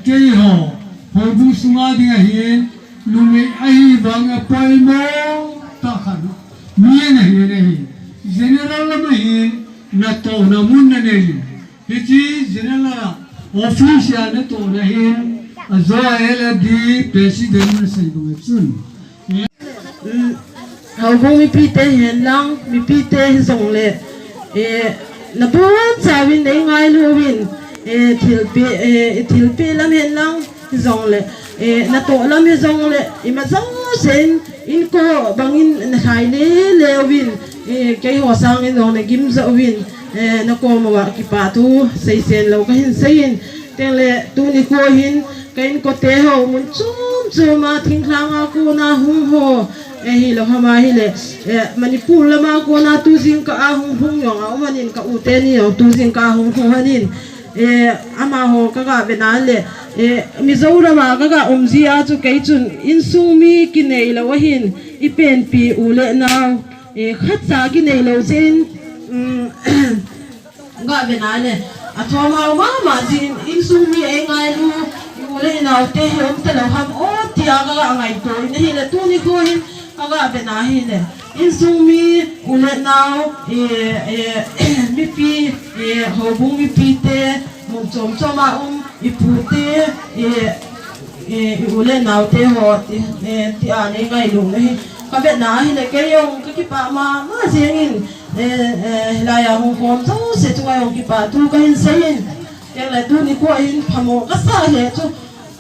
cây hồ bu sunga đi hiền lùi ai vàng apoi mo ta khăn miên hiền hiền general làm hiền na to na mun na hiền Hichi general office ya na to na hiền Zoela di president na sa ibang hầu vô mi pi te hiền lang mi pi te zong le na buwan sa win ay ngay lu win thil pi lam hiền lang zong le na to lam hiền zong le ima zong sen in ko bangin na hai le win kay ho sang in zong na gim za win na ko mawa ki pa tu sei sen lo ka hin sein teng le tu ni ko hin kain ko te ho mun chum ma thing khang a ku na hung ho hi lo hama hi le manipur lama ko na tu jing ka a hung yong a manin ka u te ni tu jing ka hung hanin ama ho ka ga bena le mizoura ma ka ga umji a chu kai chun in sung mi ki nei lo hin I pen pi u le na khat sa ki nei lo chen ga bena le a thoma ma jin in sung mi e ngai lu ule na te hom te lo ham o tia ga ngai to ni hi le tu ni ko hin aga bena hi le in sung mi ule na mi pi ho bu mi pi te mo chom choma I pu te ule na te ho ti a ni ngai lu ni ka bena hi le ke yong ka ki pa ma jeng in la ya hong hom so se tu yong ki pa tu ka hin se hin yang la tu ni ko hin phamo ka sa le chu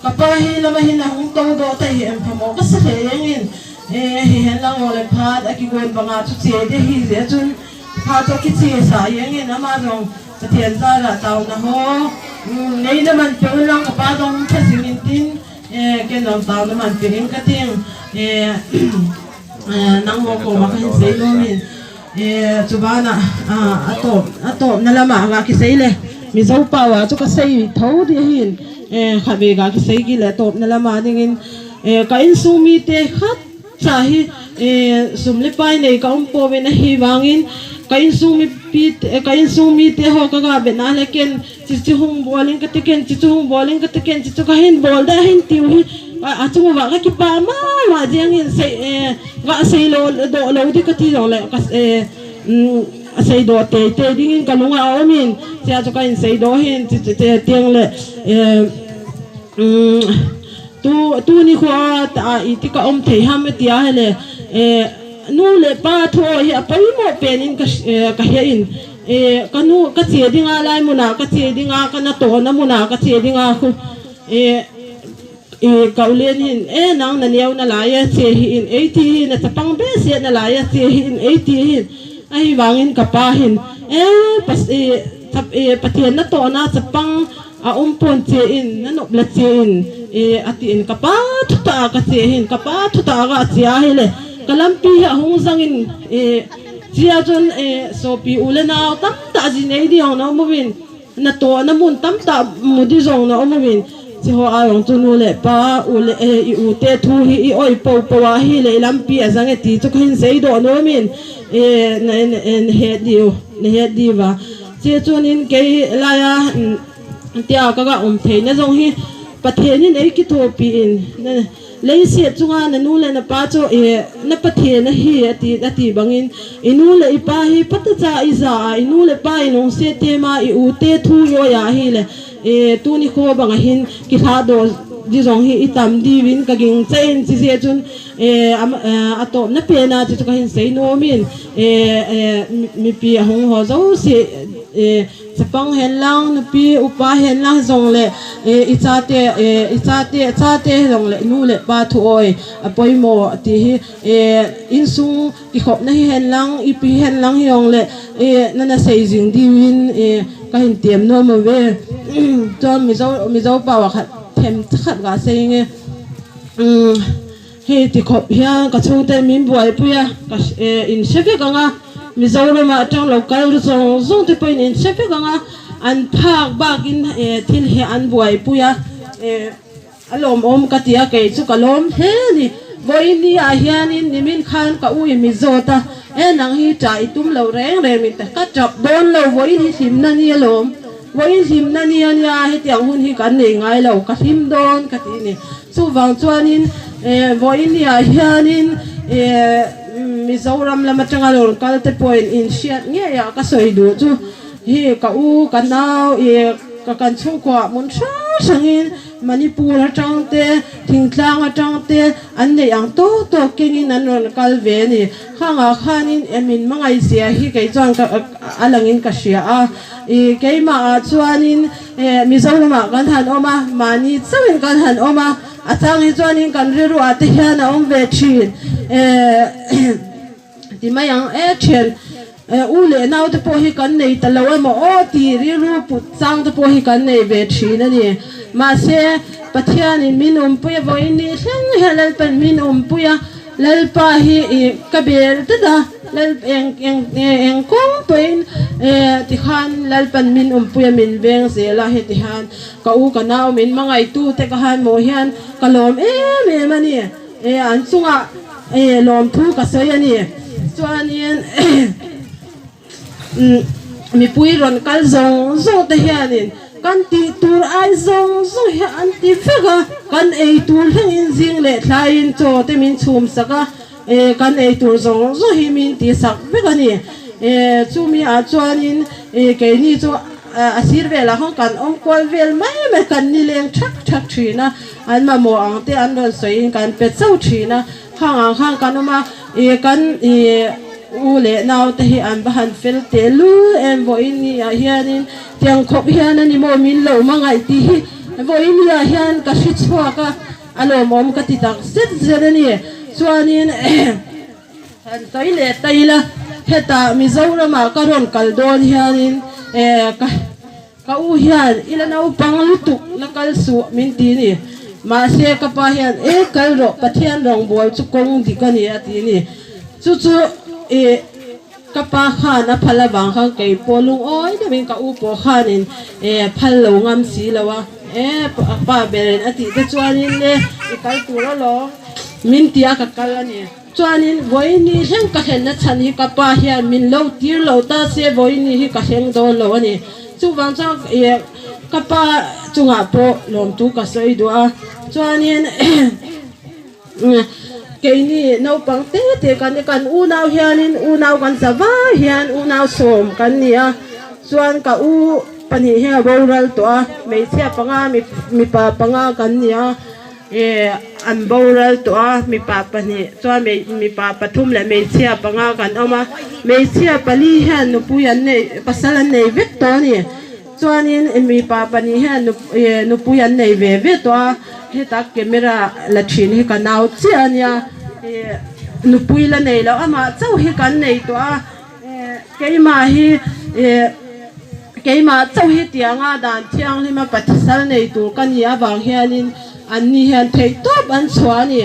kapahi lama hina hung tong do ta hi em phamo ka sa le yangin hi hen lang ole phat aki gon banga chu che de hi ze chun pha to ki che sa yangin ama rong sa tian za ra taw na ho nei na man pe lang ka pa dong ka singin tin ke nom taw na man pe ring ka ting nang mo ko ma kan sei lo min chubana atop na lama ga ki sei le mi zo pa wa chu ka sei thau di hin khabe ga ki sei ki le top na lama dingin ka in sumi te khat cha hi sumle pai nei ka po ve na hi wangin ka in sumi te ho ka ga be na le ken chi hung bowling ka te ken chi hung bowling ka te ken chi ka hin bol da hin tiu hi a chu wa ka ki pa ma jeng in sei ga sei lo do lo di ka ti lo le ka sei do te dingin ka lunga omin sia chu ka in sei do hin ti tiang le tu ni ko ta iti ka thei ham tia hele nu le pa tho ya pai mo penin ka he in ka nu ka che dinga lai muna ka che dinga ka na to na muna ka che dinga khu ka ulen hin nang na neu na la ya che hi in 80 na tapang be se na la ya che hi in 80 hin ai wangin ka pa hin pas pathian na to na tapang a pon che in na no bla che in ati in kapa thuta ka che hin kapa thuta ga chia hele kalampi ha hung zangin chia chon so pi ulena tam ta ji nei di ong na movin na to na mun tam ta mu di zong na movin chi ho a yong chu nu le pa ule u te thu hi I oi po po wa hi le lampi a zang ti chu khin sei do no min na he di wa chi chon in ke la ya tia ka ga thei na zong hi pathian in ei ki tho pi in lei se chunga na nu le na pa cho na pathian na hi ati bangin inu le pa hi pat cha iza inu le pa inong se te ma I u te thu yo ya hi le tu ni kho banga hin ki tha do di zong hi itam di win ka ging chen chi se chun atop na pe na chi ka hin sei no min mi pi hong ho zo se sapang hen lang na pi upa hen lang zong le ichate zong le nu le pa thu oi apoi mo ti hi in sung ki khop na hi hen lang I pi hen lang yong le na sei jing di win ka hin tiam no mo ve chon mi zo pa wa khat them khat ga sei nge he ti khop hia ka chu te min buai puya ka in shefe ka nga Mizoram atang local zong te point in sepe kanga an phak bagin thil he an buai puya alom katia ke chu kalom he ni boini a hianin nimin khan ka ui mizota nang hi ta itum lo reng re mi ta ka chap don lo boini sim na ni alom voi him na ni ania he tiang hun hi kan nei ngai lo ka him don ka ti ni chu wang chuanin voi ni a hianin Mizoram lama tanga lor kalte point in shiat nge ya ka soi du chu hi ka u ka nau ka kan chu kwa mun sha sangin Manipur atangte thingtlang atangte anne ang to kengin anon kalve ni khanga khanin emin mangai sia hi kai chuan ka alangin ka sia a keima a chuanin Mizoram kan han oma mani chawin kan han oma atang hi chuanin kan riru ate hian a om ve thin ti mayang chen ule nau te po hi kan nei talawa mo o ti ri ru pu chang te po hi kan nei ve thin ani ma se pathian in min puya voi ni hlang helal pan min puya lal pa hi kabel ta da lal eng kong toin ti khan lal pan min puya min beng se la he ti han ka u ka nau min mangai tu te ka han mo hian kalom me mani an chunga lom thu ka soi ani chuanin mi pui ron kal zong te hianin kan ti tur ai zong hi an ti fega kan ei tur heng in jing le thlain cho te min chum saka kan ei tur zong hi min ti sak fega ni chumi a chuanin ke ni chu asir vela hong kan om kol vel mai kan ni leng thak thina an ma mo ang te an ron soi kan pe chau thina hang kan ma kan ule nau te hi an bahan fel te lu em vo ini a hianin tiang khop hian ani mo min lo mangai ti hi vo ini a hian ka shi chua ka alo mom ka ti tak set zerani chuanin an toilet taila heta Mizoram ka ron kaldon hianin ka u hian ila nau pang lutuk la kal su min ti ni ma se ka pa hian kal ro pathian rong bol chu kong di ka ni ati ni chu kapa khan a phala bang khang kei polung oi de min ka u po khanin phal lo ngam si lawa pa beren ati te chuanin le kal tu lo min tia ka kal ani chuanin voi ni heng ka hen na chan hi kapa hian min lo tir lo ta se voi ni hi ka heng do lo ani chu wang chang kapa chunga po lom tu ka soi do a chuanin keini no pang te kan u nau hianin u nau kan zawa hian u nau som kan nia chuan ka u pani he boral to a mei chia panga mi pa panga kan nia an boral to a mi pa pani chuan mi pa pathum le mei chia panga kan oma mei chia pali hian nu puyan nei pasalan nei vek to ni chuanin mi pa pani hian nu puyan nei ve to a he ta camera la thin hi ka nau chi ania nu pui la nei lo ama chau hi kan nei to a keima chau hi tianga dan thiang lima pathisal nei tu kan ya wang hianin an ni hian thei top an chua ni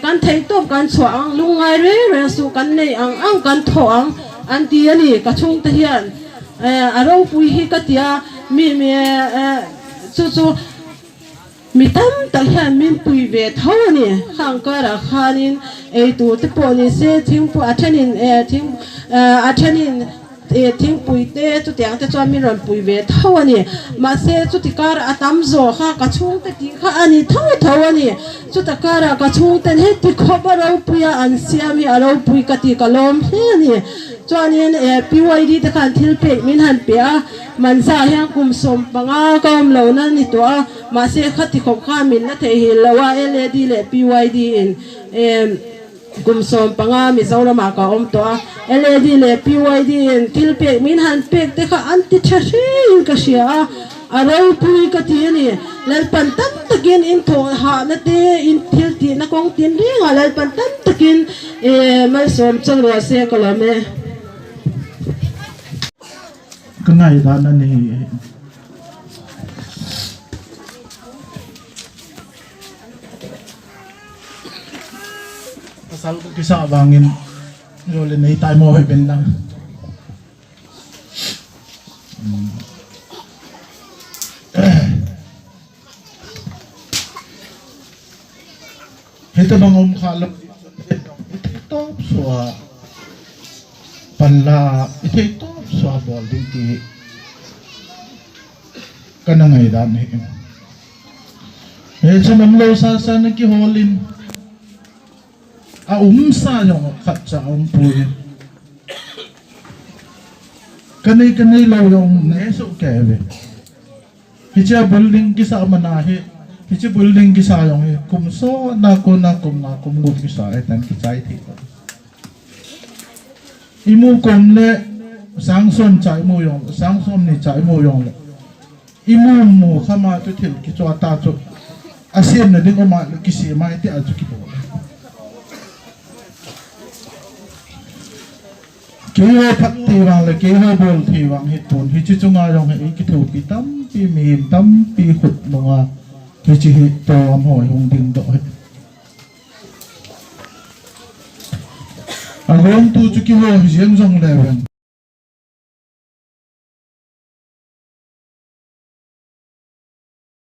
kan thei top kan chua ang lungai re su kan nei ang kan tho ang an ti ani ka chung te hian aro pui hi ka tia mi chu mi tam ta hian min pui ve tho ni khang ka ra khanin tu te po ni se thing pu athanin thing pui te chu tiang te chuan mi ron pui ve tho ani ma se chu ti kar atam zo kha ka chung te ti kha ani tho ani chu ta kara ka chung ten he ti khobaro puya an siami aro pui ka ti kalom he ani chuanin PYD te kan thil pe min han pe a man sa hian kum som panga kom lo na ni to a ma se khati khop kha min na the hi lawa LED le PYD in kum som panga Mizoram ka om to a LED le PYD in thil pe min han pe te kha anti thashin ka sia aro pui ka ti ni lal pan tam takin in tho ha na te in thil ti na kong tin ringa lal pan tam takin mal som chang ro se kalame kengai dana ni pasal kisah bangin yole nei tai mo he bendang hita bangom khalap ito so panla ito so bol din ti kanangay dan he sa mamlo sa ki holin a sa yung khat sa umpuy kanay law yung neso keve hicha building kisa manahe hicha building kisa yung kumso na kum gud kisa etan kisai thi imu komle sangsom chai mo yung sangsom ni chai mo yung imu mo khama tu thil ki chwa ta chu asem na ding oma ki si mai ti a chu ki bo ke ho phat ti wang le ke ho bol thi wang hit pon hi chu chunga rong he ki thu ki tam pi mi tam pi khut monga ki chi hi to am hoi hung ding do he a rom tu chu ki ho hieng jong le wen